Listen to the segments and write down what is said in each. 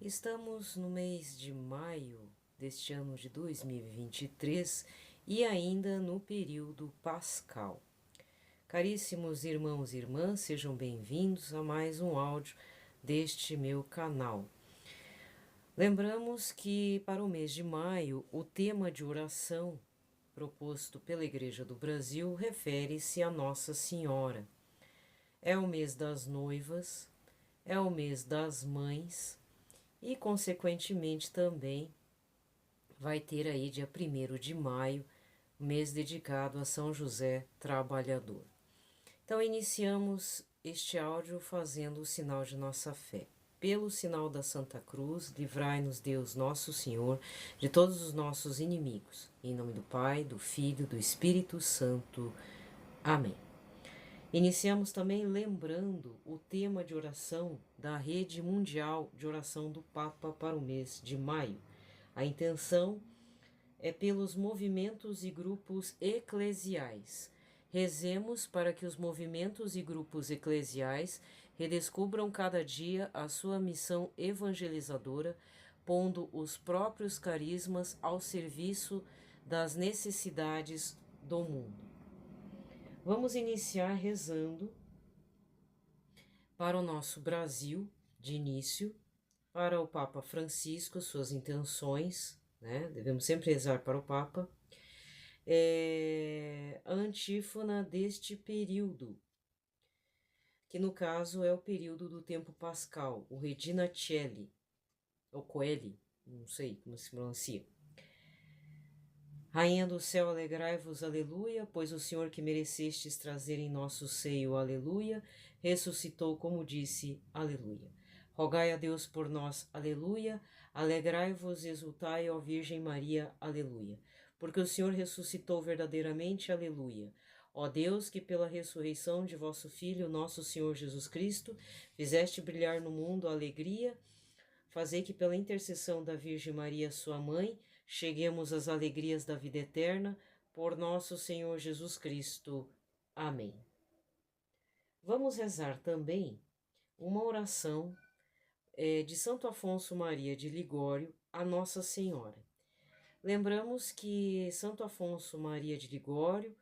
Estamos no mês de maio deste ano de 2023 e ainda no período pascal. Caríssimos irmãos e irmãs, sejam bem-vindos a mais um áudio deste meu canal. Lembramos que para o mês de maio o tema de oração proposto pela Igreja do Brasil refere-se a Nossa Senhora. É o mês das noivas, é o mês das mães e, consequentemente, também vai ter aí dia 1º de maio, mês dedicado a São José Trabalhador. Então, iniciamos este áudio fazendo o sinal de nossa fé. Pelo sinal da Santa Cruz, livrai-nos Deus Nosso Senhor de todos os nossos inimigos. Em nome do Pai, do Filho, do Espírito Santo. Amém. Iniciamos também lembrando o tema de oração da Rede Mundial de Oração do Papa para o mês de maio. A intenção é pelos movimentos e grupos eclesiais. Rezemos para que os movimentos e grupos eclesiais redescubram cada dia a sua missão evangelizadora, pondo os próprios carismas ao serviço das necessidades do mundo. Vamos iniciar rezando para o nosso Brasil, de início, para o Papa Francisco, suas intenções, né? Devemos sempre rezar para o Papa. A antífona deste período, que no caso é o período do tempo pascal, o Regina Coeli, ou Coeli, não sei como se pronuncia. Rainha do céu, alegrai-vos, aleluia, pois o Senhor que merecestes trazer em nosso seio, aleluia, ressuscitou como disse, aleluia. Rogai a Deus por nós, aleluia, alegrai-vos, exultai, ó Virgem Maria, aleluia. Porque o Senhor ressuscitou verdadeiramente, aleluia. Ó Deus, que pela ressurreição de vosso Filho, nosso Senhor Jesus Cristo, fizeste brilhar no mundo a alegria, fazei que pela intercessão da Virgem Maria, sua mãe, cheguemos às alegrias da vida eterna, por nosso Senhor Jesus Cristo. Amém. Vamos rezar também uma oração de Santo Afonso Maria de Ligório a Nossa Senhora. Lembramos que Santo Afonso Maria de Ligório,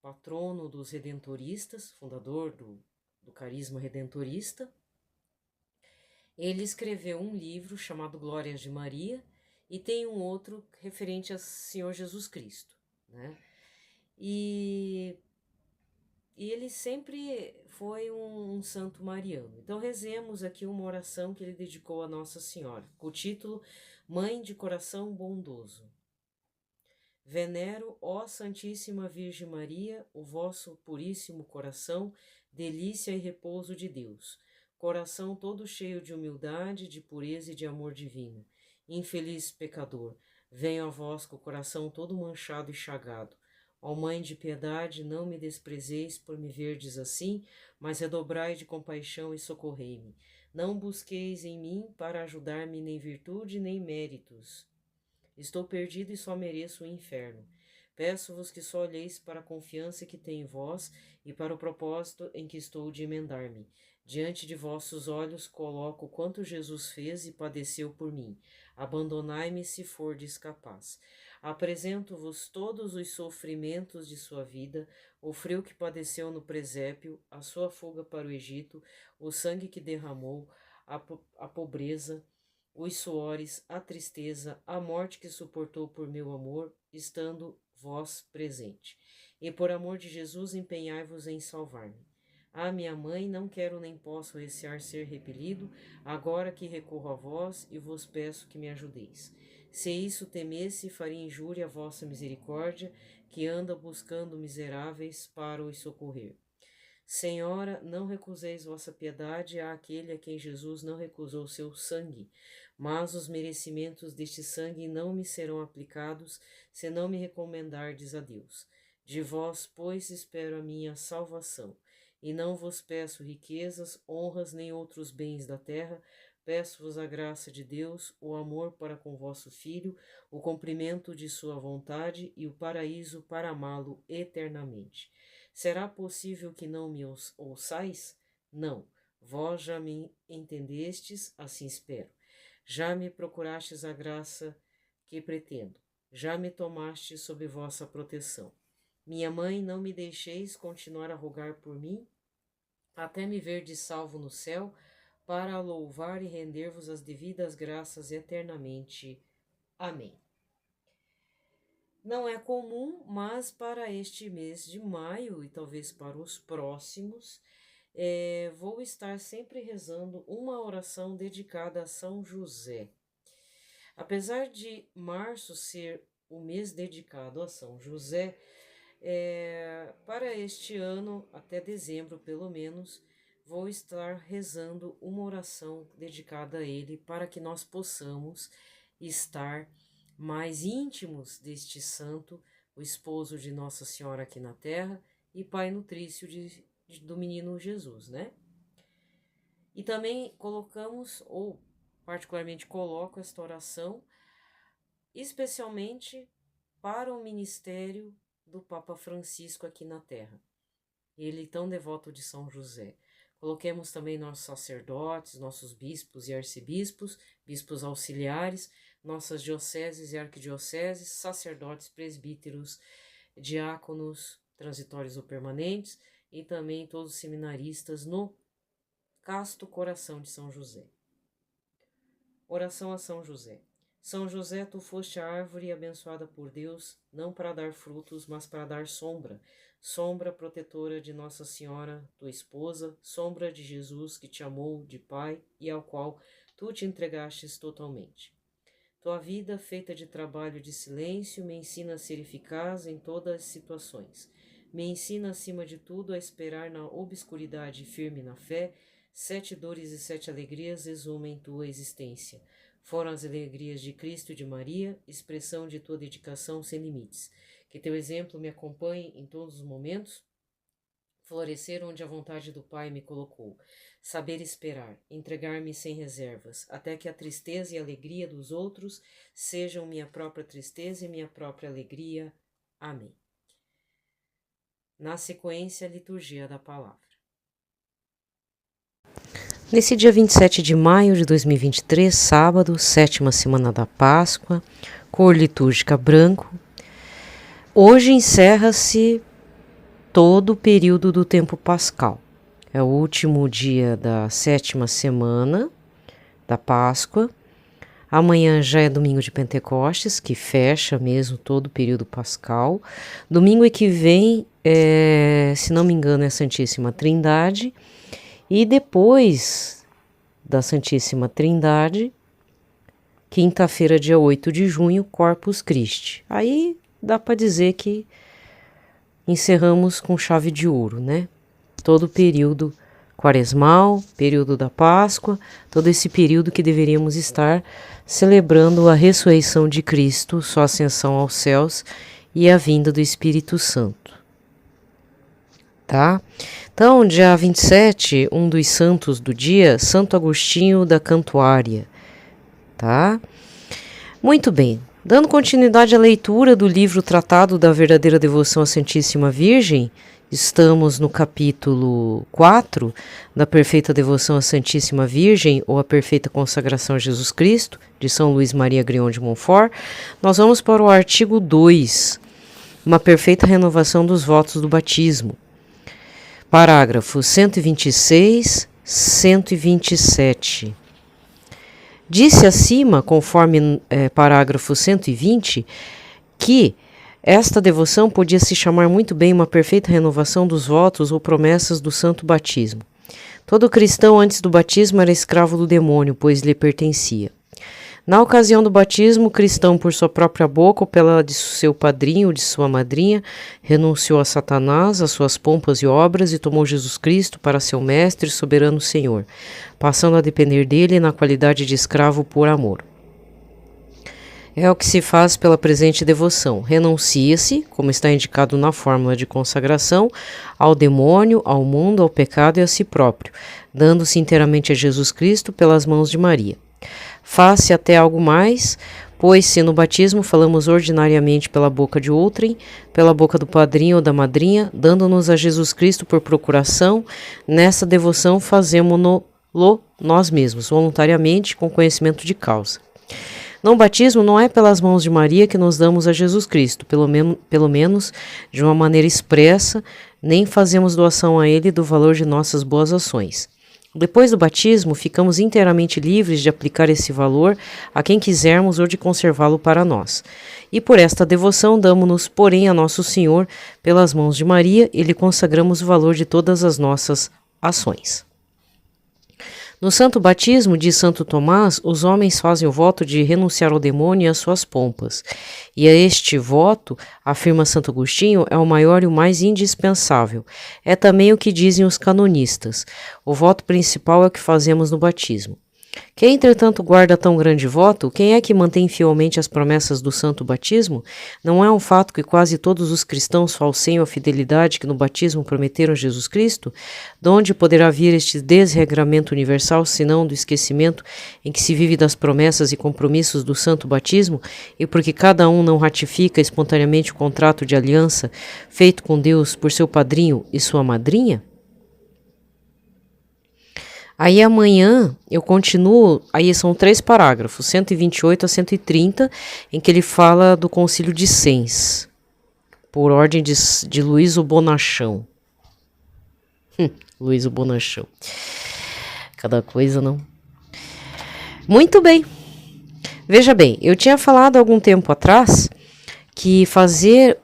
patrono dos redentoristas, fundador do carisma redentorista, ele escreveu um livro chamado Glórias de Maria e tem um outro referente a Senhor Jesus Cristo, né? E ele sempre foi um santo mariano. Então rezemos aqui uma oração que ele dedicou a Nossa Senhora, com o título Mãe de Coração Bondoso. Venero, ó Santíssima Virgem Maria, o vosso puríssimo coração, delícia e repouso de Deus. Coração todo cheio de humildade, de pureza e de amor divino. Infeliz pecador, venho a vós com o coração todo manchado e chagado. Ó Mãe de piedade, não me desprezeis por me verdes assim, mas redobrai de compaixão e socorrei-me. Não busqueis em mim para ajudar-me nem virtude nem méritos. Estou perdido e só mereço o inferno. Peço-vos que só olheis para a confiança que tenho em vós e para o propósito em que estou de emendar-me. Diante de vossos olhos coloco quanto Jesus fez e padeceu por mim. Abandonai-me se fordes capaz. Apresento-vos todos os sofrimentos de sua vida, o frio que padeceu no presépio, a sua fuga para o Egito, o sangue que derramou, a pobreza, os suores, a tristeza, a morte que suportou por meu amor, estando vós presente. E por amor de Jesus empenhai-vos em salvar-me. Ah, minha mãe, não quero nem posso recear ser repelido, agora que recorro a vós e vos peço que me ajudeis. Se isso temesse, faria injúria à vossa misericórdia, que anda buscando miseráveis para os socorrer. Senhora, não recuseis vossa piedade àquele a quem Jesus não recusou seu sangue, mas os merecimentos deste sangue não me serão aplicados, se não me recomendardes a Deus. De vós, pois, espero a minha salvação, e não vos peço riquezas, honras, nem outros bens da terra, peço-vos a graça de Deus, o amor para com vosso Filho, o cumprimento de sua vontade e o paraíso para amá-lo eternamente. Será possível que não me ouçais? Não, vós já me entendestes, assim espero. Já me procurastes a graça que pretendo, já me tomaste sob vossa proteção. Minha mãe, não me deixeis continuar a rogar por mim, até me verdes salvo no céu, para louvar e render-vos as devidas graças eternamente. Amém. Não é comum, mas para este mês de maio e talvez para os próximos, vou estar sempre rezando uma oração dedicada a São José. Apesar de março ser o mês dedicado a São José, para este ano, até dezembro pelo menos, vou estar rezando uma oração dedicada a ele para que nós possamos estar mais íntimos deste santo, o esposo de Nossa Senhora aqui na terra e pai nutrício do menino Jesus, né? E também colocamos, ou particularmente coloco esta oração, especialmente para o ministério do Papa Francisco aqui na terra. Ele tão devoto de São José. Coloquemos também nossos sacerdotes, nossos bispos e arcebispos, bispos auxiliares, nossas dioceses e arquidioceses, sacerdotes, presbíteros, diáconos, transitórios ou permanentes, e também todos os seminaristas no casto coração de São José. Oração a São José. São José, tu foste a árvore abençoada por Deus, não para dar frutos, mas para dar sombra. Sombra protetora de Nossa Senhora, tua esposa, sombra de Jesus que te amou de Pai e ao qual tu te entregastes totalmente. Tua vida, feita de trabalho e de silêncio, me ensina a ser eficaz em todas as situações. Me ensina, acima de tudo, a esperar na obscuridade firme na fé. 7 dores e 7 alegrias exumem tua existência. Foram as alegrias de Cristo e de Maria, expressão de tua dedicação sem limites. Que teu exemplo me acompanhe em todos os momentos. Florescer onde a vontade do Pai me colocou. Saber esperar, entregar-me sem reservas, até que a tristeza e a alegria dos outros sejam minha própria tristeza e minha própria alegria. Amém. Na sequência, a liturgia da palavra. Nesse dia 27 de maio de 2023, sábado, 7ª semana da Páscoa, cor litúrgica branco, hoje encerra-se todo o período do tempo pascal. É o último dia da 7ª semana da Páscoa. Amanhã já é domingo de Pentecostes, que fecha mesmo todo o período pascal. Domingo que vem, se não me engano, é a Santíssima Trindade. E depois da Santíssima Trindade, quinta-feira, dia 8 de junho, Corpus Christi. Aí dá para dizer que encerramos com chave de ouro, né? Todo o período quaresmal, período da Páscoa, todo esse período que deveríamos estar celebrando a ressurreição de Cristo, sua ascensão aos céus e a vinda do Espírito Santo. Tá? Então, dia 27, um dos santos do dia, Santo Agostinho da Cantuária, tá? Muito bem, dando continuidade à leitura do livro Tratado da Verdadeira Devoção à Santíssima Virgem, estamos no capítulo 4 da Perfeita Devoção à Santíssima Virgem, ou a Perfeita Consagração a Jesus Cristo, de São Luís Maria Grignon de Montfort. Nós vamos para o artigo 2, uma perfeita renovação dos votos do batismo. Parágrafos 126, 127. Disse acima, conforme parágrafo 120, que esta devoção podia se chamar muito bem uma perfeita renovação dos votos ou promessas do santo batismo. Todo cristão antes do batismo era escravo do demônio, pois lhe pertencia. Na ocasião do batismo, o cristão, por sua própria boca ou pela de seu padrinho ou de sua madrinha, renunciou a Satanás, às suas pompas e obras e tomou Jesus Cristo para seu mestre e soberano Senhor, passando a depender dele na qualidade de escravo por amor. É o que se faz pela presente devoção. Renuncia-se, como está indicado na fórmula de consagração, ao demônio, ao mundo, ao pecado e a si próprio, dando-se inteiramente a Jesus Cristo pelas mãos de Maria. Faz-se até algo mais, pois se no batismo falamos ordinariamente pela boca de outrem, pela boca do padrinho ou da madrinha, dando-nos a Jesus Cristo por procuração, nessa devoção fazemo-no nós mesmos, voluntariamente, com conhecimento de causa. No batismo não é pelas mãos de Maria que nos damos a Jesus Cristo, pelo menos de uma maneira expressa, nem fazemos doação a Ele do valor de nossas boas ações. Depois do batismo, ficamos inteiramente livres de aplicar esse valor a quem quisermos ou de conservá-lo para nós. E por esta devoção damos-nos, porém, a Nosso Senhor pelas mãos de Maria e lhe consagramos o valor de todas as nossas ações. No Santo Batismo, diz Santo Tomás, os homens fazem o voto de renunciar ao demônio e às suas pompas. E a este voto, afirma Santo Agostinho, é o maior e o mais indispensável. É também o que dizem os canonistas. O voto principal é o que fazemos no batismo. Quem, entretanto, guarda tão grande voto, quem é que mantém fielmente as promessas do santo batismo? Não é um fato que quase todos os cristãos falseiam a fidelidade que no batismo prometeram a Jesus Cristo? De onde poderá vir este desregramento universal, senão do esquecimento em que se vive das promessas e compromissos do santo batismo, e porque cada um não ratifica espontaneamente o contrato de aliança feito com Deus por seu padrinho e sua madrinha? Aí amanhã eu continuo, aí são 3 parágrafos, 128 a 130, em que ele fala do Concílio de Sens, por ordem de Luís o Bonachão. Luís o Bonachão. Cada coisa, não? Muito bem. Veja bem, eu tinha falado há algum tempo atrás que fazer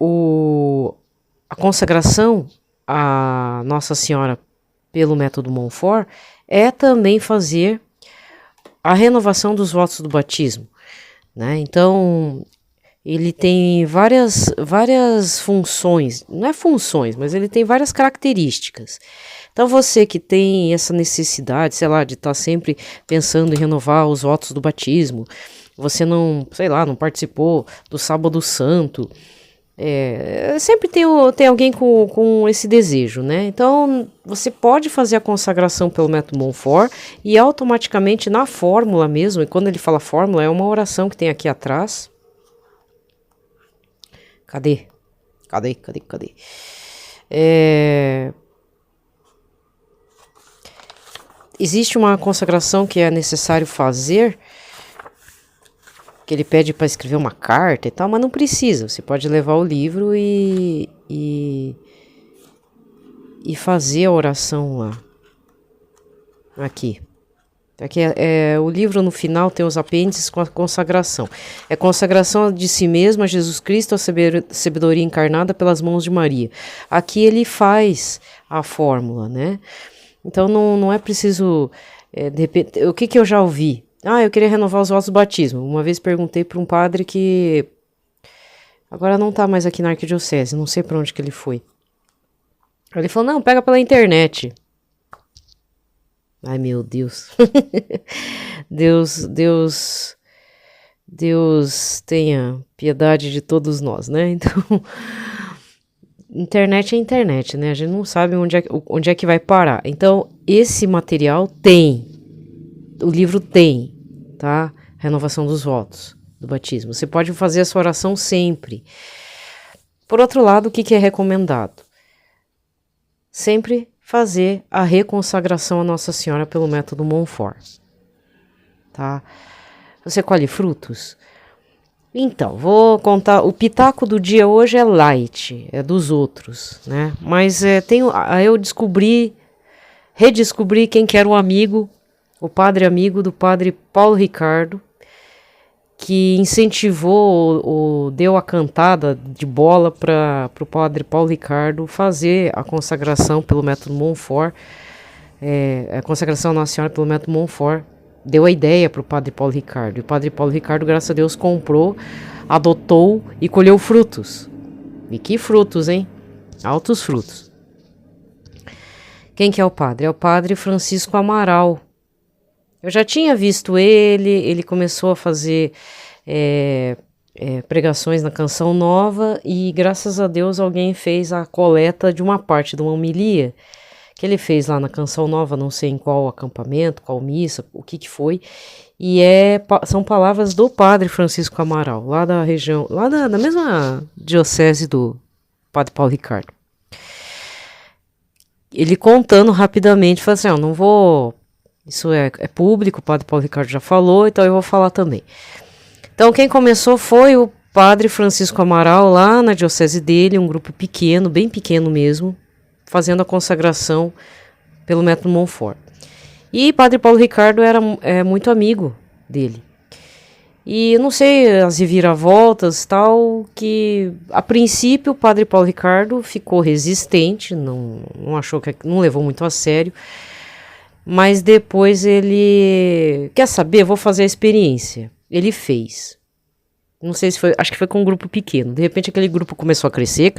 a consagração a Nossa Senhora pelo método Montfort é também fazer a renovação dos votos do batismo, né? Então, ele tem várias funções, não é funções, mas ele tem várias características. Então, você que tem essa necessidade, sei lá, de estar sempre pensando em renovar os votos do batismo, você não, sei lá, não participou do Sábado Santo, sempre tem alguém com esse desejo, né? Então, você pode fazer a consagração pelo método Montfort e automaticamente na fórmula mesmo, e quando ele fala fórmula, é uma oração que tem aqui atrás. Cadê? Existe uma consagração que é necessário fazer, que ele pede para escrever uma carta e tal, mas não precisa. Você pode levar o livro e fazer a oração lá. Aqui o livro no final tem os apêndices com a consagração. É consagração de si mesmo a Jesus Cristo, a sabedoria encarnada pelas mãos de Maria. Aqui ele faz a fórmula, né? Então não é preciso, de repente, o que eu já ouvi? Eu queria renovar os votos do batismo. Uma vez perguntei para um padre que agora não está mais aqui na arquidiocese, não sei para onde que ele foi. Ele falou, não, pega pela internet. Ai, meu Deus. Deus tenha piedade de todos nós, né? Então, internet é internet, né? A gente não sabe onde é que vai parar. Então, esse material tem. O livro tem, tá? Renovação dos votos do batismo. Você pode fazer essa oração sempre. Por outro lado, o que é recomendado? Sempre fazer a reconsagração a Nossa Senhora pelo método Montfort, tá? Você colhe frutos? Então, vou contar, o pitaco do dia hoje é light, é dos outros, né? Mas eu redescobri quem que era o amigo, o padre amigo do padre Paulo Ricardo, que incentivou, deu a cantada de bola para o padre Paulo Ricardo fazer a consagração pelo método Montfort, a consagração à Nossa Senhora pelo método Montfort, deu a ideia para o padre Paulo Ricardo. E o padre Paulo Ricardo, graças a Deus, comprou, adotou e colheu frutos. E que frutos, hein? Altos frutos. Quem que é o padre? É o padre Francisco Amaral. Eu já tinha visto ele começou a fazer pregações na Canção Nova e, graças a Deus, alguém fez a coleta de uma parte de uma homilia que ele fez lá na Canção Nova, não sei em qual acampamento, qual missa, o que foi, e são palavras do padre Francisco Amaral, lá da região, lá da mesma diocese do padre Paulo Ricardo. Ele contando rapidamente, falou assim, não vou Isso é público, o padre Paulo Ricardo já falou, então eu vou falar também. Então quem começou foi o padre Francisco Amaral, lá na diocese dele, um grupo pequeno, bem pequeno mesmo, fazendo a consagração pelo método Montfort. E padre Paulo Ricardo era muito amigo dele. E não sei as reviravoltas, tal, que a princípio o padre Paulo Ricardo ficou resistente, não achou que não levou muito a sério, mas depois ele quer saber, vou fazer a experiência. Ele fez. Não sei se foi, acho que foi com um grupo pequeno. De repente aquele grupo começou a crescer,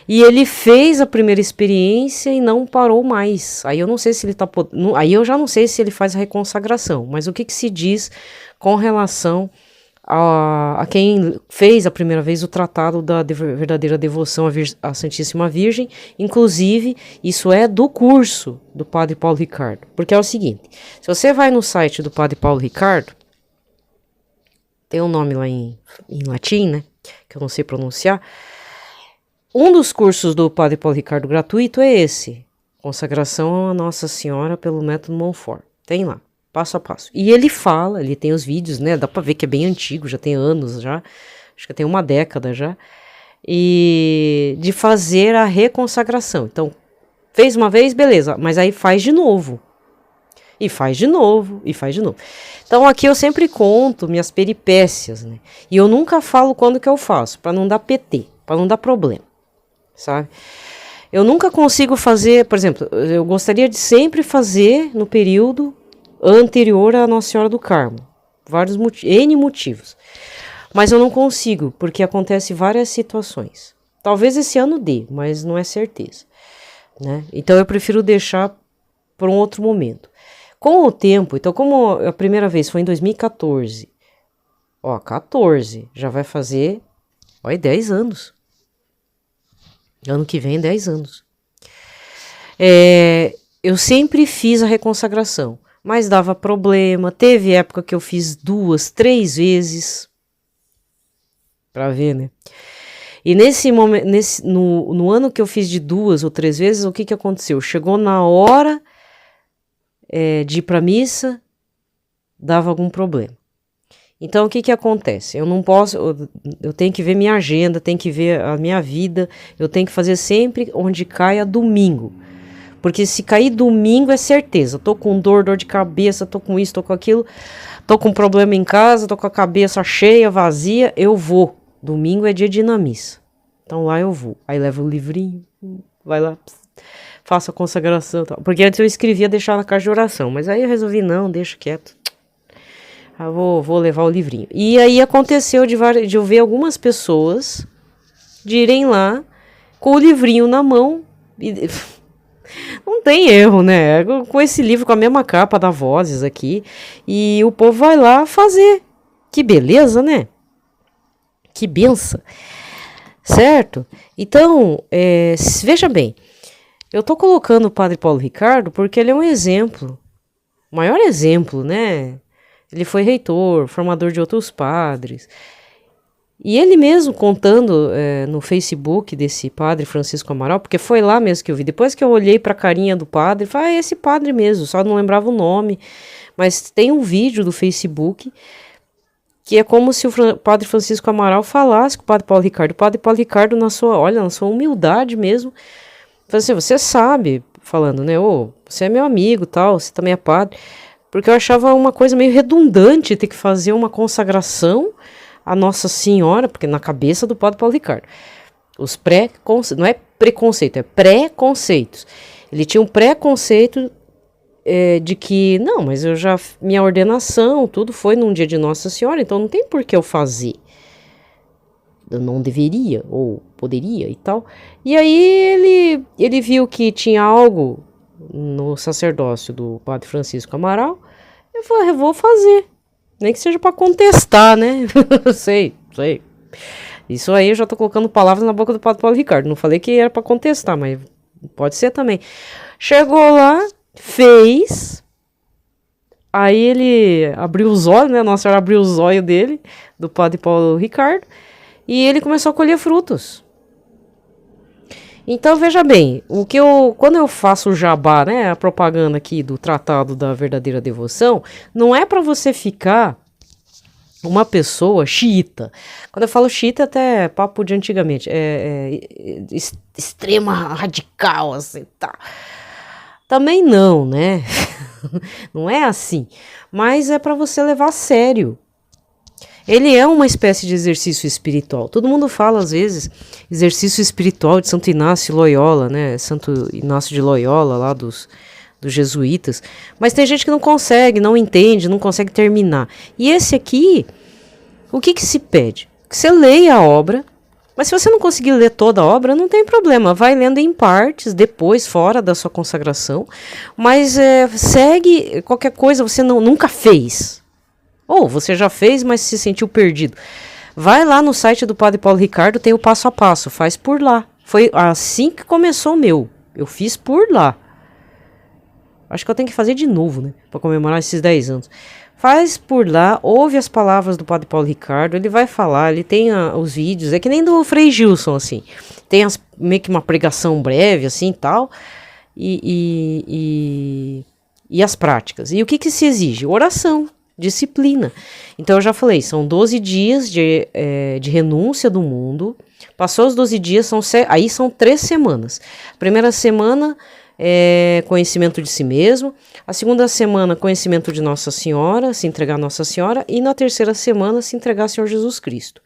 e ele fez a primeira experiência e não parou mais. Aí eu não sei se ele tá, aí eu já não sei se ele faz a reconsagração, mas o que se diz com relação a quem fez a primeira vez o tratado da verdadeira devoção à Santíssima Virgem. Inclusive, isso é do curso do padre Paulo Ricardo. Porque é o seguinte, se você vai no site do padre Paulo Ricardo, tem um nome lá em latim, né, que eu não sei pronunciar. Um dos cursos do padre Paulo Ricardo gratuito é esse, Consagração a Nossa Senhora pelo método Montfort. Tem lá, passo a passo. E ele fala, ele tem os vídeos, né, dá pra ver que é bem antigo, já tem anos já, acho que tem uma década já, e de fazer a reconsagração. Então, fez uma vez, beleza, mas aí faz de novo. E faz de novo, e faz de novo. Então aqui eu sempre conto minhas peripécias, né? E eu nunca falo quando que eu faço, para não dar PT, para não dar problema, sabe? Eu nunca consigo fazer, por exemplo, eu gostaria de sempre fazer no período anterior à Nossa Senhora do Carmo. Vários N motivos. Mas eu não consigo, porque acontece várias situações. Talvez esse ano dê, mas não é certeza, né? Então eu prefiro deixar para um outro momento. Com o tempo, então como a primeira vez foi em 2014, 14, já vai fazer, 10 anos. Ano que vem, 10 anos. Eu sempre fiz a reconsagração, mas dava problema, teve época que eu fiz 2, 3 vezes, pra ver, né? E nesse momento, no ano que eu fiz de 2 ou 3 vezes, o que aconteceu? Chegou na hora de ir para missa, dava algum problema. Então, o que acontece? Eu não posso, eu tenho que ver minha agenda, tenho que ver a minha vida, eu tenho que fazer sempre onde caia domingo. Porque se cair domingo é certeza, tô com dor de cabeça, tô com isso, tô com aquilo, tô com problema em casa, tô com a cabeça cheia, vazia, eu vou. Domingo é dia de ir na missa. Então lá eu vou. Aí levo o livrinho, vai lá, faço a consagração, tal. Porque antes eu escrevia deixar na caixa de oração, mas aí eu resolvi não, deixa quieto. Eu vou levar o livrinho. E aí aconteceu de eu ver algumas pessoas de irem lá com o livrinho na mão. E não tem erro, né? Com esse livro, com a mesma capa da Vozes aqui. E o povo vai lá fazer. Que beleza, né? Que benção. Certo? Então, veja bem. Eu tô colocando o padre Paulo Ricardo porque ele é um exemplo. O maior exemplo, né? Ele foi reitor, formador de outros padres. E ele mesmo contando no Facebook desse padre Francisco Amaral, porque foi lá mesmo que eu vi. Depois que eu olhei para a carinha do padre, falei, esse padre mesmo, só não lembrava o nome. Mas tem um vídeo do Facebook que é como se o padre Francisco Amaral falasse com o padre Paulo Ricardo. O padre Paulo Ricardo, na sua humildade mesmo, falou assim, você sabe, falando, né, você é meu amigo, tal, você também é padre. Porque eu achava uma coisa meio redundante ter que fazer uma consagração à Nossa Senhora, porque na cabeça do padre Paulo Ricardo. Não é preconceito, é pré-conceitos. Ele tinha um pré-conceito de que, não, mas minha ordenação, tudo foi num dia de Nossa Senhora, então não tem por que eu fazer. Eu não deveria, ou poderia e tal. E aí ele viu que tinha algo no sacerdócio do padre Francisco Amaral. Eu falei, eu vou fazer. Nem que seja para contestar, né? sei. Isso aí eu já tô colocando palavras na boca do padre Paulo Ricardo. Não falei que era para contestar, mas pode ser também. Chegou lá, fez. Aí ele abriu os olhos, né? Nossa Senhora abriu os olhos dele, do padre Paulo Ricardo. E ele começou a colher frutos. Então, veja bem, quando eu faço o jabá, né, a propaganda aqui do Tratado da Verdadeira Devoção, não é para você ficar uma pessoa xiita. Quando eu falo xiita, até é papo de antigamente, extrema radical, assim, tá. Também não, né? Não é assim. Mas é para você levar a sério. Ele é uma espécie de exercício espiritual. Todo mundo fala, às vezes, exercício espiritual de Santo Inácio Loyola, né? Santo Inácio de Loyola, lá dos jesuítas. Mas tem gente que não consegue, não entende, não consegue terminar. E esse aqui, o que se pede? Que você leia a obra, mas se você não conseguir ler toda a obra, não tem problema. Vai lendo em partes, depois, fora da sua consagração. Mas segue qualquer coisa você nunca fez. Ou você já fez, mas se sentiu perdido. Vai lá no site do Padre Paulo Ricardo, tem o passo a passo, faz por lá. Foi assim que começou o meu. Eu fiz por lá. Acho que eu tenho que fazer de novo, né? Pra comemorar esses 10 anos. Faz por lá, ouve as palavras do Padre Paulo Ricardo, ele vai falar, ele tem os vídeos, é que nem do Frei Gilson, assim. Tem meio que uma pregação breve, assim, tal. E as práticas. E o que se exige? Oração. Disciplina. Então eu já falei, são 12 dias de renúncia do mundo. Passou os 12 dias, aí são 3 semanas. A primeira semana é conhecimento de si mesmo. A segunda semana, conhecimento de Nossa Senhora, se entregar a Nossa Senhora. E na terceira semana, se entregar ao Senhor Jesus Cristo.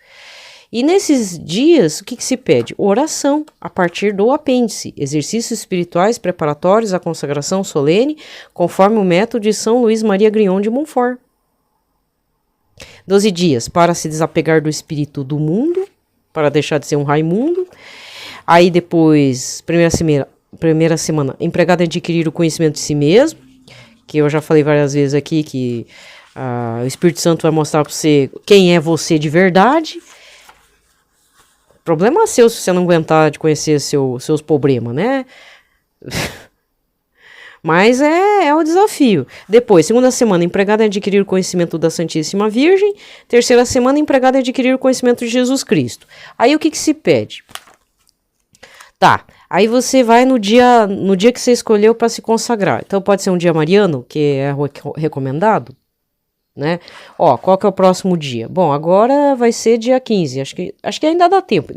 E nesses dias, o que se pede? Oração, a partir do apêndice. Exercícios espirituais preparatórios à consagração solene, conforme o método de São Luís Maria Grignon de Montfort. 12 dias para se desapegar do espírito do mundo, para deixar de ser um Raimundo. Aí depois, primeira semana, empregado em adquirir o conhecimento de si mesmo, que eu já falei várias vezes aqui, que o Espírito Santo vai mostrar para você quem é você de verdade. Problema seu se você não aguentar de conhecer seus problemas, né? Mas é o desafio. Depois, segunda semana, empregado em adquirir o conhecimento da Santíssima Virgem. Terceira semana, empregado em adquirir o conhecimento de Jesus Cristo. Aí o que se pede? Tá, aí você vai no dia que você escolheu para se consagrar. Então pode ser um dia mariano, que é recomendado, né? Ó, qual que é o próximo dia? Bom, agora vai ser dia 15, acho que ainda dá tempo.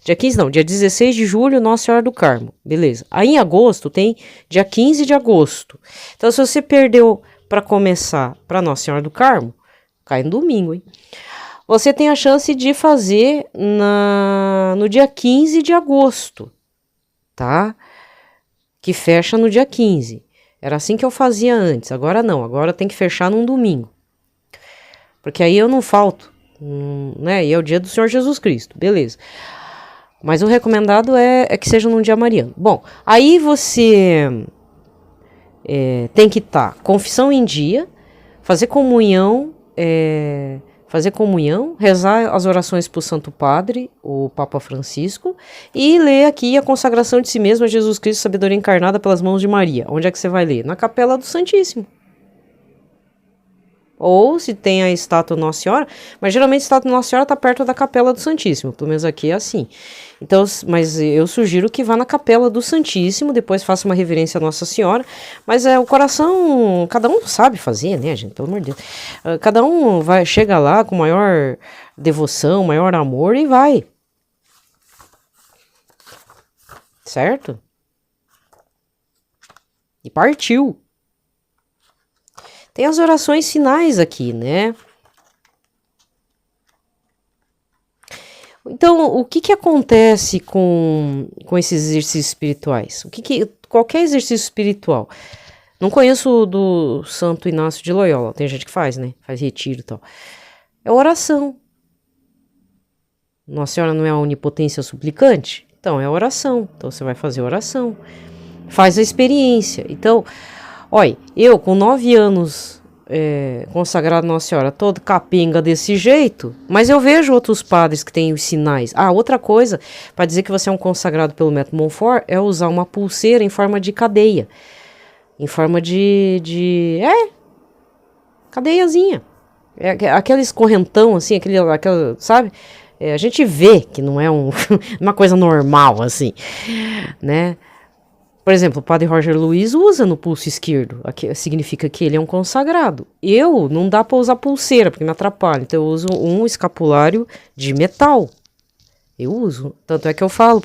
Dia 15 não, dia 16 de julho, Nossa Senhora do Carmo, beleza. Aí em agosto tem dia 15 de agosto. Então se você perdeu para começar para Nossa Senhora do Carmo, cai no domingo, hein? Você tem a chance de fazer no dia 15 de agosto, tá? Que fecha no dia 15. Era assim que eu fazia antes, agora não, agora tem que fechar num domingo. Porque aí eu não falto, né? E é o dia do Senhor Jesus Cristo, beleza. Mas o recomendado é que seja num dia mariano. Bom, aí você tem que estar confissão em dia, fazer comunhão, rezar as orações para o Santo Padre, o Papa Francisco, e ler aqui a consagração de si mesmo a Jesus Cristo, sabedoria encarnada pelas mãos de Maria. Onde é que você vai ler? Na Capela do Santíssimo. Ou se tem a estátua Nossa Senhora, mas geralmente a estátua Nossa Senhora está perto da Capela do Santíssimo, pelo menos aqui é assim. Então, mas eu sugiro que vá na Capela do Santíssimo, depois faça uma reverência à Nossa Senhora, mas o coração, cada um sabe fazer, né, gente, pelo amor de Deus. Cada um chega lá com maior devoção, maior amor e vai. Certo? E partiu. Tem as orações finais aqui, né? Então, o que acontece com esses exercícios espirituais? Qualquer exercício espiritual. Não conheço do Santo Inácio de Loyola. Tem gente que faz, né? Faz retiro e tal. É oração. Nossa Senhora não é a onipotência suplicante? Então, é oração. Então, você vai fazer oração. Faz a experiência. Então, olha, eu com 9 anos consagrado a Nossa Senhora, todo capenga desse jeito, mas eu vejo outros padres que têm os sinais. Outra coisa, para dizer que você é um consagrado pelo método Montfort, é usar uma pulseira em forma de cadeia. Em forma cadeiazinha. Aqueles correntão, assim, aquela, sabe? a gente vê que não é uma coisa normal, assim, né? Por exemplo, o padre Roger Luiz usa no pulso esquerdo, significa que ele é um consagrado. Eu, não dá para usar pulseira, porque me atrapalha, então eu uso um escapulário de metal. Eu uso, tanto é que eu falo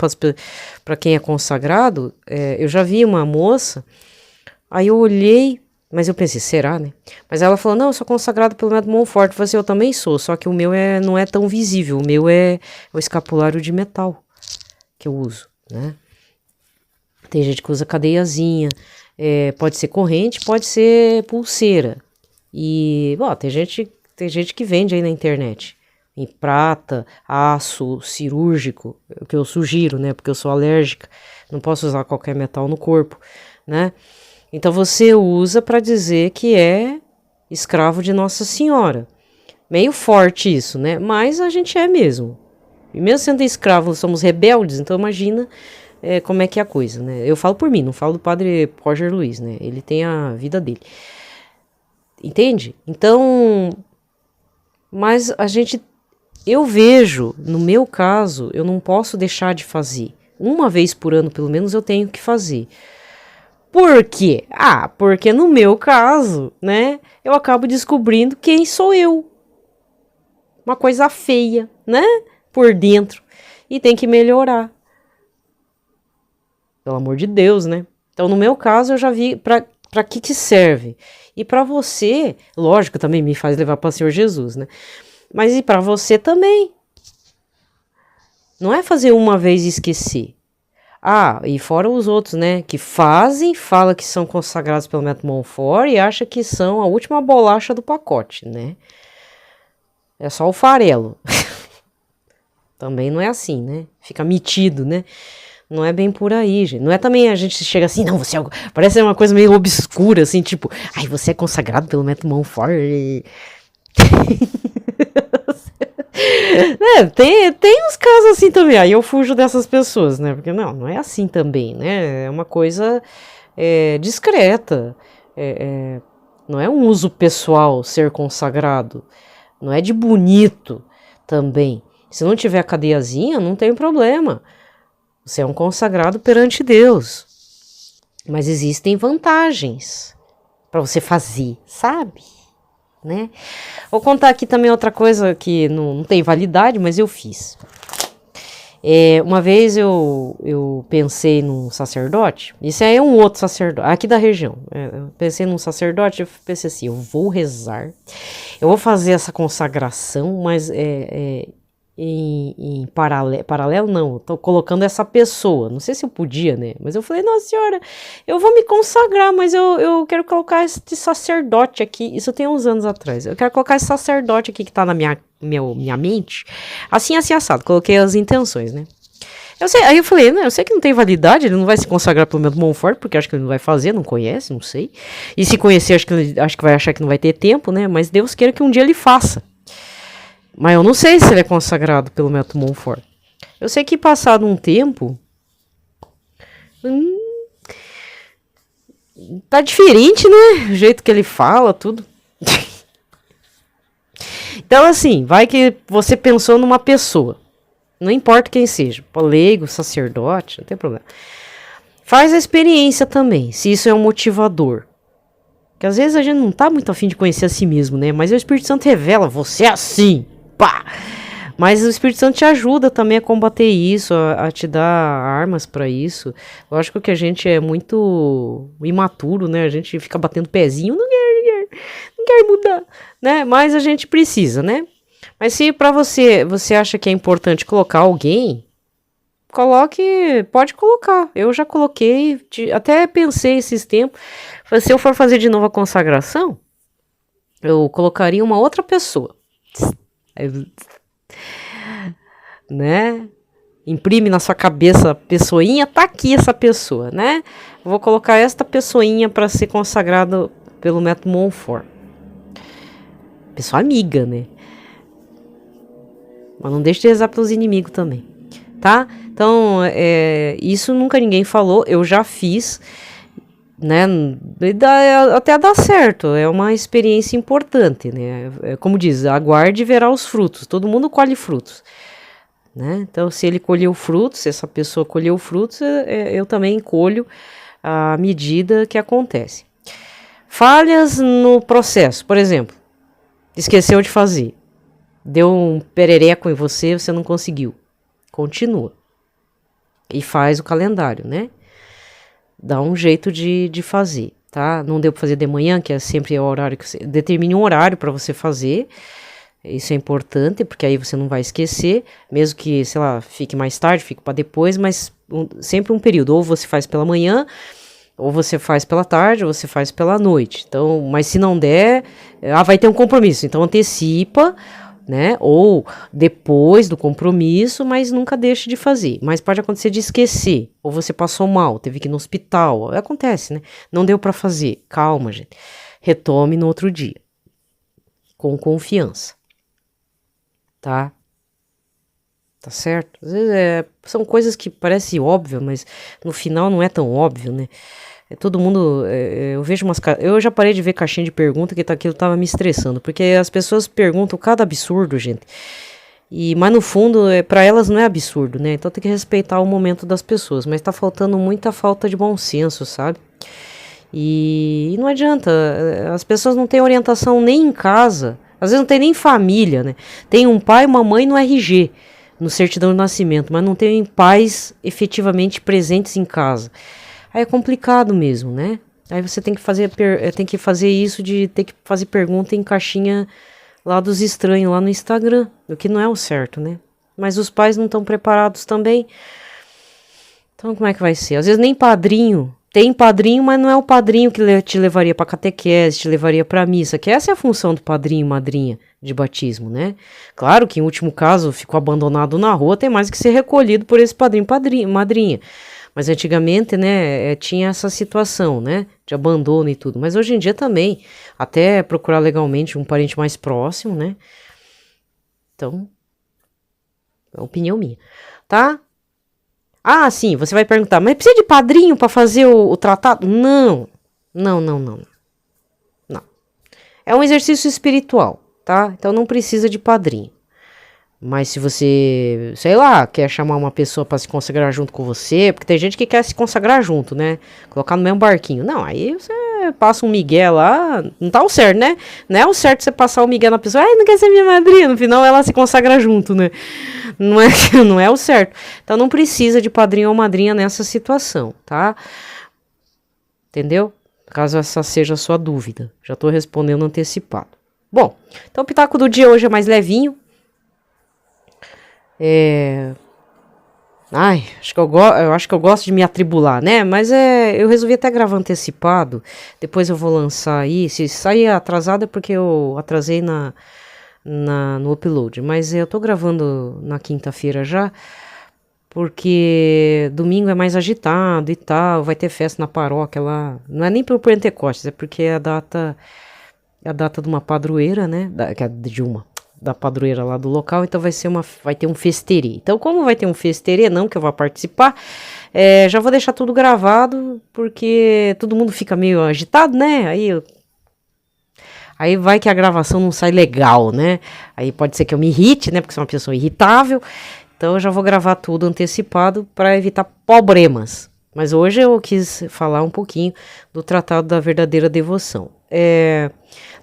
para quem é consagrado, eu já vi uma moça, aí eu olhei, mas eu pensei, será, né? Mas ela falou, não, eu sou consagrado pelo método Montfort. Eu falei assim, eu também sou, só que o meu não é tão visível, o meu é o escapulário de metal que eu uso, né? Tem gente que usa cadeiazinha, pode ser corrente, pode ser pulseira. E, bom, tem gente que vende aí na internet, em prata, aço, cirúrgico, o que eu sugiro, né? Porque eu sou alérgica, não posso usar qualquer metal no corpo, né? Então você usa para dizer que é escravo de Nossa Senhora. Meio forte isso, né? Mas a gente é mesmo. E mesmo sendo escravo, somos rebeldes, então imagina como é que é a coisa, né? Eu falo por mim, não falo do padre Roger Luiz, né? Ele tem a vida dele. Entende? Então, mas eu vejo, no meu caso, eu não posso deixar de fazer. Uma vez por ano, pelo menos, eu tenho que fazer. Por quê? Porque no meu caso, né, eu acabo descobrindo quem sou eu. Uma coisa feia, né? Por dentro. E tem que melhorar. Pelo amor de Deus, né? Então, no meu caso, eu já vi para que serve. E para você, lógico, também me faz levar para o Senhor Jesus, né? Mas e para você também. Não é fazer uma vez e esquecer. E fora os outros, né? Que fala que são consagrados pelo método Montfort e acha que são a última bolacha do pacote, né? É só o farelo. Também não é assim, né? Fica metido, né? Não é bem por aí, gente. Não é também a gente chega assim, não, você é... Parece uma coisa meio obscura, assim, tipo... você é consagrado pelo método Montfort. Tem uns casos assim também. Aí eu fujo dessas pessoas, né? Porque não é assim também, né? É uma coisa discreta. Não é um uso pessoal ser consagrado. Não é de bonito também. Se não tiver a cadeiazinha, não tem problema. Você é um consagrado perante Deus. Mas existem vantagens para você fazer, sabe? Né? Vou contar aqui também outra coisa que não tem validade, mas eu fiz. Uma vez eu pensei num sacerdote, isso aí é um outro sacerdote, aqui da região. Eu pensei num sacerdote, eu pensei assim, eu vou rezar, eu vou fazer essa consagração, mas em paralelo não, eu tô colocando essa pessoa, não sei se eu podia, né, mas eu falei, nossa senhora, eu vou me consagrar, mas eu quero colocar esse sacerdote aqui, isso tem uns anos atrás, eu quero colocar esse sacerdote aqui que tá na minha mente, assim assado, coloquei as intenções, né. Aí eu falei, eu sei que não tem validade, ele não vai se consagrar pelo método Montfort, porque acho que ele não vai fazer, não conhece, não sei, e se conhecer, acho que vai achar que não vai ter tempo, né, mas Deus queira que um dia ele faça. Mas eu não sei se ele é consagrado pelo método Montfort. Eu sei que passado um tempo... tá diferente, né? O jeito que ele fala, tudo. Então, assim, vai que você pensou numa pessoa. Não importa quem seja. Leigo, sacerdote, não tem problema. Faz a experiência também, se isso é um motivador. Porque às vezes a gente não tá muito afim de conhecer a si mesmo, né? Mas o Espírito Santo revela, você é assim. Pá! Mas o Espírito Santo te ajuda também a combater isso, a te dar armas para isso. Lógico que a gente é muito imaturo, né? A gente fica batendo pezinho, não quer mudar, né? Mas a gente precisa, né? Mas se para você acha que é importante colocar alguém, pode colocar. Eu já coloquei, até pensei esses tempos, se eu for fazer de novo a consagração, eu colocaria uma outra pessoa. Né? Imprime na sua cabeça a pessoinha, tá aqui essa pessoa, né? Vou colocar esta pessoinha para ser consagrado pelo método Montfort. Pessoa amiga, né? Mas não deixe de rezar pelos inimigos também, tá? Então, isso nunca ninguém falou, eu já fiz, né? Até dá certo, é uma experiência importante, né? Como diz, aguarde e verá os frutos, todo mundo colhe frutos. né? Então, se ele colheu frutos, se essa pessoa colheu frutos, eu também colho à medida que acontece. Falhas no processo, por exemplo, esqueceu de fazer, deu um perereco em você, você não conseguiu. Continua. E faz o calendário, né? Dá um jeito de fazer, tá? Não deu para fazer de manhã, que é sempre o horário que você... Determine um horário para você fazer. Isso é importante, porque aí você não vai esquecer, mesmo que, sei lá, fique mais tarde, fique para depois, mas sempre um período. Ou você faz pela manhã, ou você faz pela tarde, ou você faz pela noite. Então, mas se não der, vai ter um compromisso. Então, antecipa, né? Ou depois do compromisso, mas nunca deixe de fazer. Mas pode acontecer de esquecer, ou você passou mal, teve que ir no hospital, acontece, né? Não deu para fazer, calma, gente. Retome no outro dia, com confiança, tá? Tá certo? Às vezes são coisas que parecem óbvias, mas no final não é tão óbvio, né? Todo mundo, eu vejo eu já parei de ver caixinha de pergunta que aquilo tava me estressando, porque as pessoas perguntam cada absurdo, gente. Mas no fundo, para elas não é absurdo, né? Então tem que respeitar o momento das pessoas, mas tá faltando muita falta de bom senso, sabe? E não adianta, as pessoas não têm orientação nem em casa, às vezes não tem nem família, né? Tem um pai e uma mãe no RG, no certidão de nascimento, mas não tem pais efetivamente presentes em casa. Aí é complicado mesmo, né? Aí você tem que fazer isso de ter que fazer pergunta em caixinha lá dos estranhos, lá no Instagram, o que não é o certo, né? Mas os pais não estão preparados também. Então como é que vai ser? Às vezes nem padrinho. Tem padrinho, mas não é o padrinho que te levaria para catequese, te levaria para missa, que essa é a função do padrinho e madrinha de batismo, né? Claro que em último caso ficou abandonado na rua, tem mais que ser recolhido por esse padrinho, madrinha. Mas antigamente, né, tinha essa situação, né, de abandono e tudo. Mas hoje em dia também, até procurar legalmente um parente mais próximo, né. Então, é opinião minha, tá? Ah, sim, você vai perguntar, mas precisa de padrinho para fazer o tratado? Não. É um exercício espiritual, tá? Então não precisa de padrinho. Mas se você, sei lá, quer chamar uma pessoa para se consagrar junto com você, porque tem gente que quer se consagrar junto, né? Colocar no mesmo barquinho. Não, aí você passa um migué lá, não tá o certo, né? Não é o certo você passar o migué na pessoa, ai, não quer ser minha madrinha, no final ela se consagra junto, né? Não é o certo. Então não precisa de padrinho ou madrinha nessa situação, tá? Entendeu? Caso essa seja a sua dúvida. Já tô respondendo antecipado. Bom, então o pitaco do dia hoje é mais levinho. Acho que eu gosto de me atribular, né? Mas eu resolvi até gravar antecipado. Depois eu vou lançar aí. Se sair atrasado é porque eu atrasei no upload. Mas eu tô gravando na quinta-feira já. Porque domingo é mais agitado e tal. Vai ter festa na paróquia lá. Não é nem pelo Pentecostes, é porque é a data de uma padroeira, né? Da padroeira lá do local, então vai ter um festerê. Então, como vai ter um festerê, não que eu vá participar, já vou deixar tudo gravado, porque todo mundo fica meio agitado, né? Aí vai que a gravação não sai legal, né? Aí pode ser que eu me irrite, né? Porque sou uma pessoa irritável. Então, eu já vou gravar tudo antecipado para evitar problemas. Mas hoje eu quis falar um pouquinho do Tratado da Verdadeira Devoção.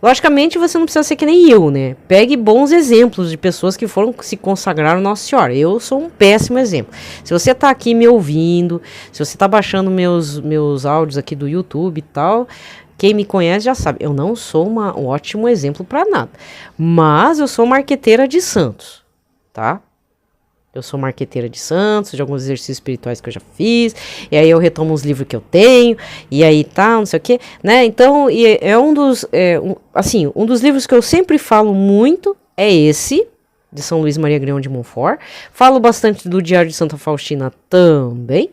Logicamente, você não precisa ser que nem eu, né? Pegue bons exemplos de pessoas que foram se consagrar a Nossa Senhora. Eu sou um péssimo exemplo. Se você tá aqui me ouvindo, se você tá baixando meus áudios aqui do YouTube e tal, quem me conhece já sabe, eu não sou um ótimo exemplo para nada. Mas eu sou marqueteira de santos, tá? Eu sou marqueteira de santos, de alguns exercícios espirituais que eu já fiz, e aí eu retomo uns livros que eu tenho, e aí tá, não sei o que, né? Então, um dos livros que eu sempre falo muito é esse, de São Luís Maria Grião de Montfort. Falo bastante do Diário de Santa Faustina também.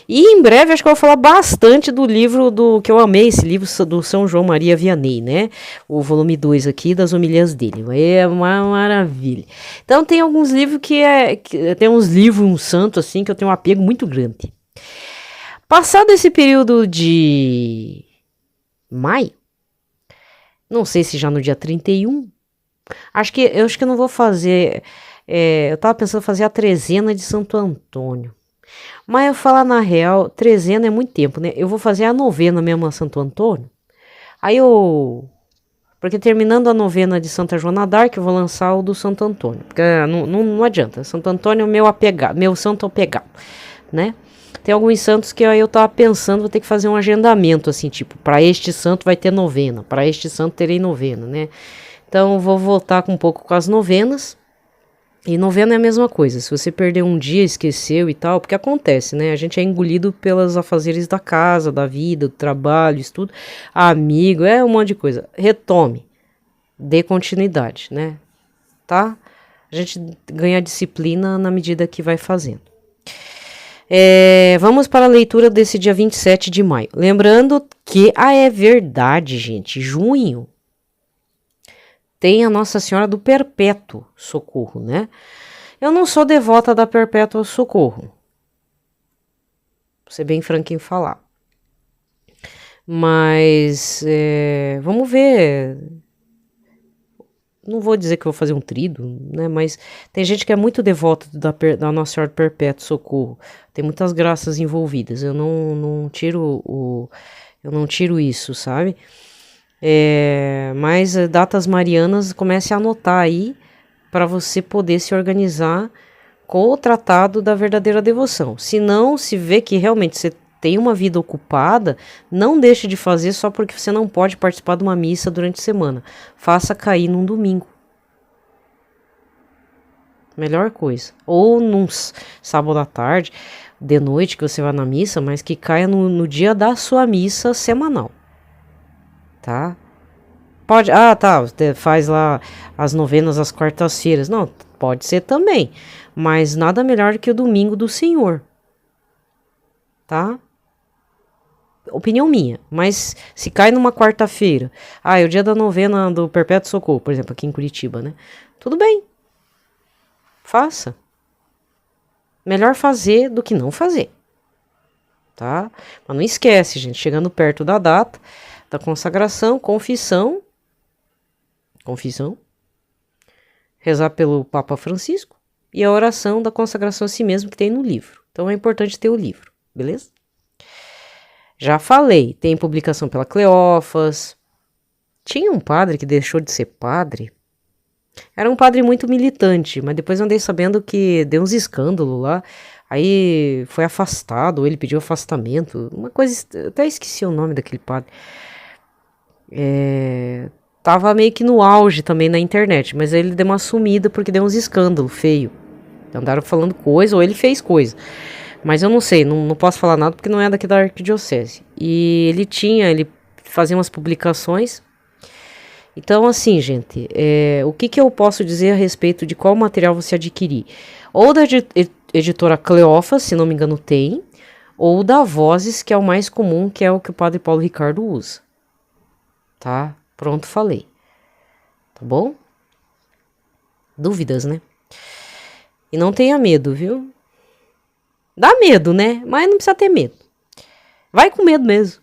E em breve acho que eu vou falar bastante do livro que eu amei, esse livro do São João Maria Vianney, né? O volume 2 aqui das homilias dele. É uma maravilha. Então tem alguns livros tem uns livros, um santo assim, que eu tenho um apego muito grande. Passado esse período de maio, não sei se já no dia 31, eu acho que eu não vou fazer eu tava pensando em fazer a trezena de Santo Antônio. Mas eu falar na real, trezena é muito tempo, né? Eu vou fazer a novena mesmo a Santo Antônio. Aí porque terminando a novena de Santa Joana d'Arc, eu vou lançar o do Santo Antônio. Porque não adianta. Santo Antônio é meu santo apegado, né? Tem alguns santos que eu tava pensando, vou ter que fazer um agendamento, assim, tipo, para este santo vai ter novena, para este santo terei novena, né? Então, vou voltar um pouco com as novenas. E novena é a mesma coisa. Se você perder um dia, esqueceu e tal, porque acontece, né? A gente é engolido pelos afazeres da casa, da vida, do trabalho, estudo, amigo, um monte de coisa. Retome. Dê continuidade, né? Tá? A gente ganha disciplina na medida que vai fazendo. Vamos para a leitura desse dia 27 de maio. Lembrando que, é verdade, gente, junho tem a Nossa Senhora do Perpétuo Socorro, né? Eu não sou devota da Perpétua Socorro. Vou ser bem franco em falar. Mas, vamos ver. Não vou dizer que eu vou fazer um trido, né? Mas tem gente que é muito devota da Nossa Senhora do Perpétuo Socorro. Tem muitas graças envolvidas. Eu não tiro isso, sabe? Mas datas marianas, comece a anotar aí para você poder se organizar com o tratado da verdadeira devoção. Se não, se vê que realmente você tem uma vida ocupada, não deixe de fazer só porque você não pode participar de uma missa durante a semana. Faça cair num domingo. Melhor coisa. Ou num sábado à tarde, de noite que você vai na missa, mas que caia no dia da sua missa semanal. Tá? Pode, tá, faz lá as novenas às quartas-feiras. Não, pode ser também, mas nada melhor que o domingo do Senhor. Tá? Opinião minha, mas se cai numa quarta-feira, é o dia da novena do Perpétuo Socorro, por exemplo, aqui em Curitiba, né? Tudo bem. Faça. Melhor fazer do que não fazer. Tá? Mas não esquece, gente, chegando perto da data da consagração, confissão, rezar pelo Papa Francisco e a oração da consagração a si mesmo que tem no livro. Então é importante ter o livro, beleza? Já falei, tem publicação pela Cleófas. Tinha um padre que deixou de ser padre. Era um padre muito militante, mas depois eu andei sabendo que deu uns escândalos lá. Aí foi afastado, ou ele pediu afastamento. Uma coisa, até esqueci o nome daquele padre. Tava meio que no auge também na internet, mas aí ele deu uma sumida porque deu uns escândalos feios. Andaram falando coisa, ou ele fez coisa. Mas eu não sei, não posso falar nada porque não é daqui da arquidiocese. E ele fazia umas publicações. Então, assim, gente, o que eu posso dizer a respeito de qual material você adquirir? Ou da editora Cleófas, se não me engano tem, ou da Vozes, que é o mais comum, que é o que o Padre Paulo Ricardo usa. Tá? Pronto, falei. Tá bom? Dúvidas, né? E não tenha medo, viu? Dá medo, né? Mas não precisa ter medo. Vai com medo mesmo.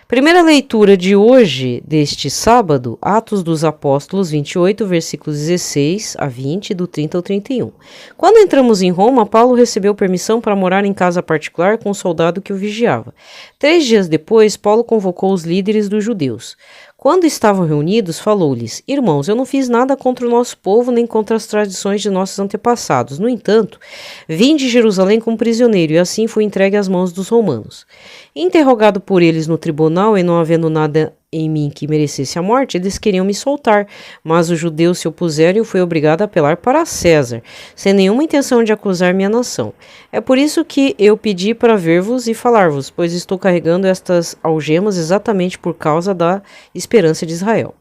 Primeira leitura de hoje, deste sábado, Atos dos Apóstolos 28, versículos 16 a 20, do 30 ao 31. Quando entramos em Roma, Paulo recebeu permissão para morar em casa particular com um soldado que o vigiava. 3 dias depois, Paulo convocou os líderes dos judeus. Quando estavam reunidos, falou-lhes: Irmãos, eu não fiz nada contra o nosso povo nem contra as tradições de nossos antepassados. No entanto, vim de Jerusalém como prisioneiro e assim fui entregue às mãos dos romanos. Interrogado por eles no tribunal e não havendo nada em mim que merecesse a morte, eles queriam me soltar, mas os judeus se opuseram e eu fui obrigado a apelar para César, sem nenhuma intenção de acusar minha nação. É por isso que eu pedi para ver-vos e falar-vos, pois estou carregando estas algemas exatamente por causa da esperança de Israel.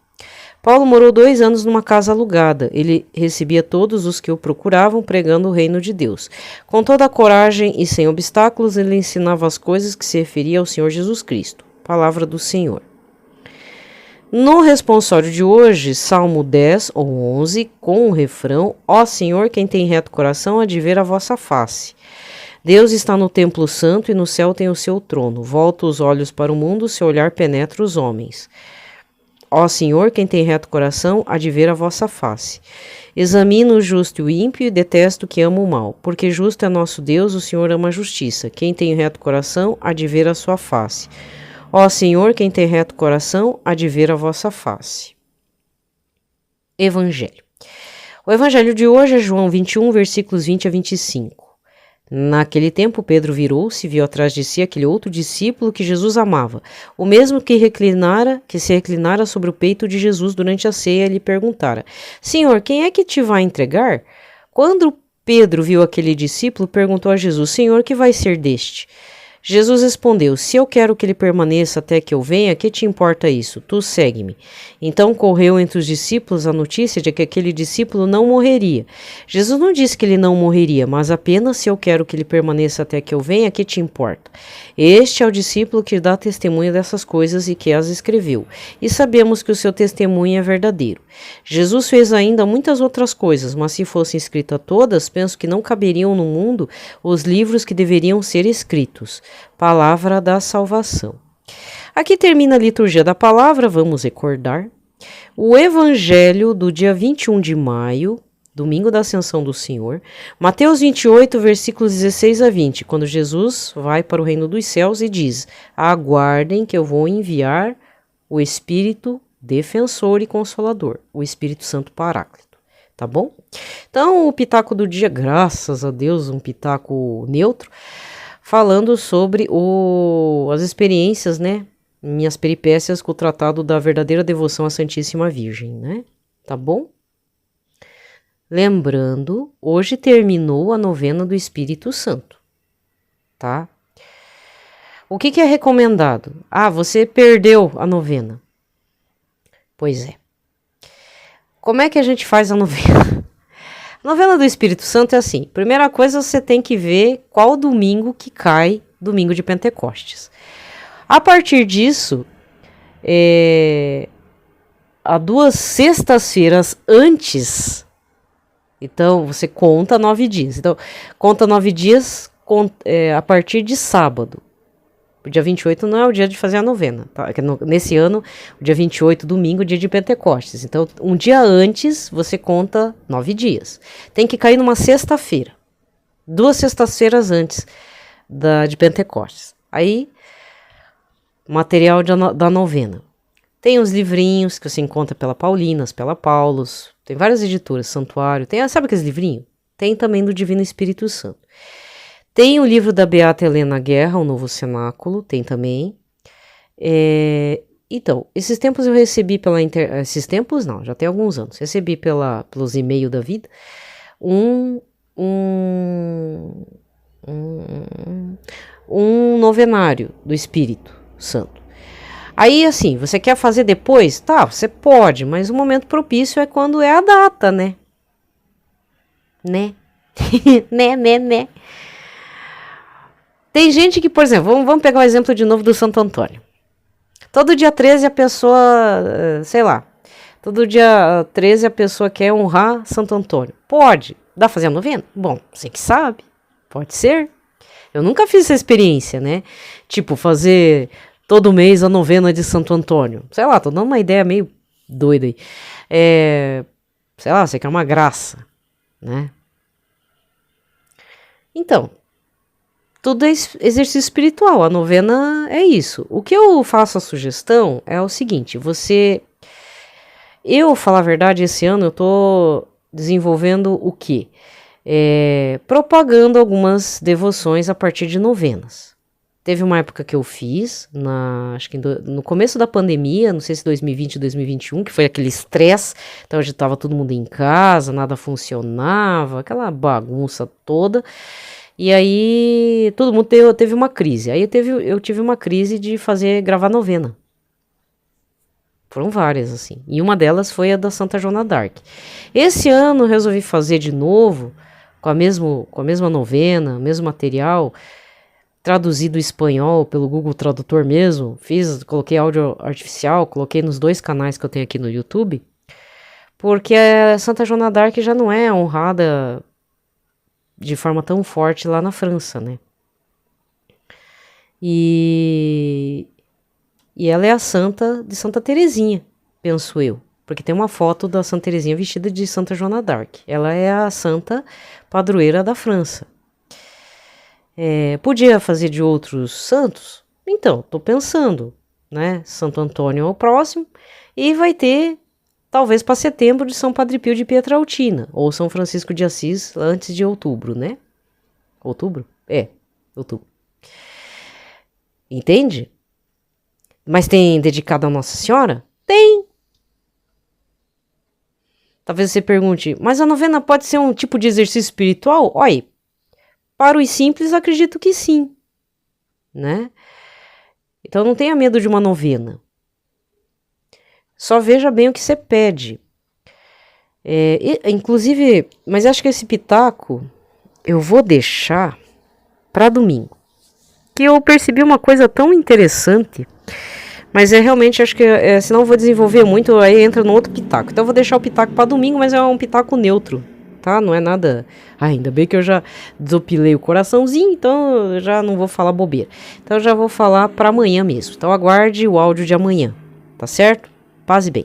Paulo morou 2 anos numa casa alugada. Ele recebia todos os que o procuravam, pregando o reino de Deus. Com toda a coragem e sem obstáculos, ele ensinava as coisas que se referiam ao Senhor Jesus Cristo. Palavra do Senhor. No responsório de hoje, Salmo 10 ou 11, com o refrão: Ó Senhor, quem tem reto coração, há de ver a vossa face. Deus está no templo santo e no céu tem o seu trono. Volta os olhos para o mundo, seu olhar penetra os homens. Ó Senhor, quem tem reto coração, há de ver a vossa face. Examino o justo e o ímpio e detesto o que ama o mal. Porque justo é nosso Deus, o Senhor ama a justiça. Quem tem reto coração, há de ver a sua face. Ó Senhor, quem tem reto coração, há de ver a vossa face. Evangelho. O evangelho de hoje é João 21, versículos 20 a 25. Naquele tempo, Pedro virou-se e viu atrás de si aquele outro discípulo que Jesus amava, o mesmo que se reclinara sobre o peito de Jesus durante a ceia e lhe perguntara: Senhor, quem é que te vai entregar? Quando Pedro viu aquele discípulo, perguntou a Jesus: Senhor, que vai ser deste? Jesus respondeu: Se eu quero que ele permaneça até que eu venha, que te importa isso? Tu segue-me. Então correu entre os discípulos a notícia de que aquele discípulo não morreria. Jesus não disse que ele não morreria, mas apenas: se eu quero que ele permaneça até que eu venha, que te importa? Este é o discípulo que dá testemunho dessas coisas e que as escreveu. E sabemos que o seu testemunho é verdadeiro. Jesus fez ainda muitas outras coisas, mas se fossem escritas todas, penso que não caberiam no mundo os livros que deveriam ser escritos. Palavra da salvação. Aqui termina a liturgia da palavra, vamos recordar. O evangelho do dia 21 de maio, domingo da Ascensão do Senhor, Mateus 28, versículos 16 a 20, quando Jesus vai para o reino dos céus e diz: aguardem que eu vou enviar o Espírito defensor e consolador, o Espírito Santo Paráclito, tá bom? Então, o pitaco do dia, graças a Deus, um pitaco neutro, falando sobre as experiências, né? Minhas peripécias com o tratado da verdadeira devoção à Santíssima Virgem, né? Tá bom? Lembrando, hoje terminou a novena do Espírito Santo, tá? O que é recomendado? Ah, você perdeu a novena. Pois é. Como é que a gente faz a novena? A novena do Espírito Santo é assim. Primeira coisa, você tem que ver qual domingo que cai, domingo de Pentecostes. A partir disso, há 2 sextas-feiras antes, então você conta 9 dias. Então, conta 9 dias a partir de sábado. O dia 28 não é o dia de fazer a novena. Tá? Nesse ano, o dia 28, domingo, é o dia de Pentecostes. Então, um dia antes, você conta 9 dias. Tem que cair numa sexta-feira. 2 sextas-feiras antes de Pentecostes. Aí, material da novena. Tem os livrinhos que você encontra pela Paulinas, pela Paulus. Tem várias editoras, Santuário. Sabe aqueles livrinhos? Tem também do Divino Espírito Santo. Tem o livro da Beata Helena Guerra, O Novo Cenáculo, tem também. Então, esses tempos eu recebi esses tempos não, já tem alguns anos. Recebi pelos e-mails da vida um novenário do Espírito Santo. Aí, assim, você quer fazer depois? Tá, você pode, mas o momento propício é quando é a data, né? Né? né. Tem gente que, por exemplo, vamos pegar o exemplo de novo do Santo Antônio. Todo dia 13 a pessoa, todo dia 13 a pessoa quer honrar Santo Antônio. Pode. Dá pra fazer a novena? Bom, você que sabe. Pode ser. Eu nunca fiz essa experiência, né? Tipo, fazer todo mês a novena de Santo Antônio. Tô dando uma ideia meio doida aí. Você quer uma graça, né? Então, tudo é exercício espiritual, a novena é isso. O que eu faço a sugestão é o seguinte, falar a verdade, esse ano eu tô desenvolvendo o quê? Propagando algumas devoções a partir de novenas. Teve uma época que eu fiz, acho que no começo da pandemia, não sei se 2020, 2021, que foi aquele estresse, então já estava todo mundo em casa, nada funcionava, aquela bagunça toda. E aí, todo mundo teve uma crise. Aí eu tive uma crise de gravar novena. Foram várias, assim. E uma delas foi a da Santa Joana d'Arc. Esse ano eu resolvi fazer de novo, com a mesma novena, mesmo material, traduzido do espanhol pelo Google Tradutor mesmo. Coloquei áudio artificial, coloquei nos 2 canais que eu tenho aqui no YouTube. Porque a Santa Joana d'Arc já não é honrada de forma tão forte lá na França, né? E ela é a santa de Santa Teresinha, penso eu. Porque tem uma foto da Santa Teresinha vestida de Santa Joana d'Arc. Ela é a santa padroeira da França. Podia fazer de outros santos? Então, tô pensando, né? Santo Antônio é o próximo. E vai ter, talvez para setembro, de São Padre Pio de Pietrelcina. Ou São Francisco de Assis, antes de outubro, né? Outubro? Outubro. Entende? Mas tem dedicado a Nossa Senhora? Tem. Talvez você pergunte, mas a novena pode ser um tipo de exercício espiritual? Olha, para os simples, acredito que sim, né? Então não tenha medo de uma novena. Só veja bem o que você pede. Inclusive, mas acho que esse pitaco eu vou deixar para domingo. Que eu percebi uma coisa tão interessante. Mas realmente, acho que senão eu vou desenvolver muito, aí entra no outro pitaco. Então eu vou deixar o pitaco para domingo, mas é um pitaco neutro, tá? Não é nada... ainda bem que eu já desopilei o coraçãozinho, então eu já não vou falar bobeira. Então eu já vou falar para amanhã mesmo. Então aguarde o áudio de amanhã, tá certo? Paz e bem.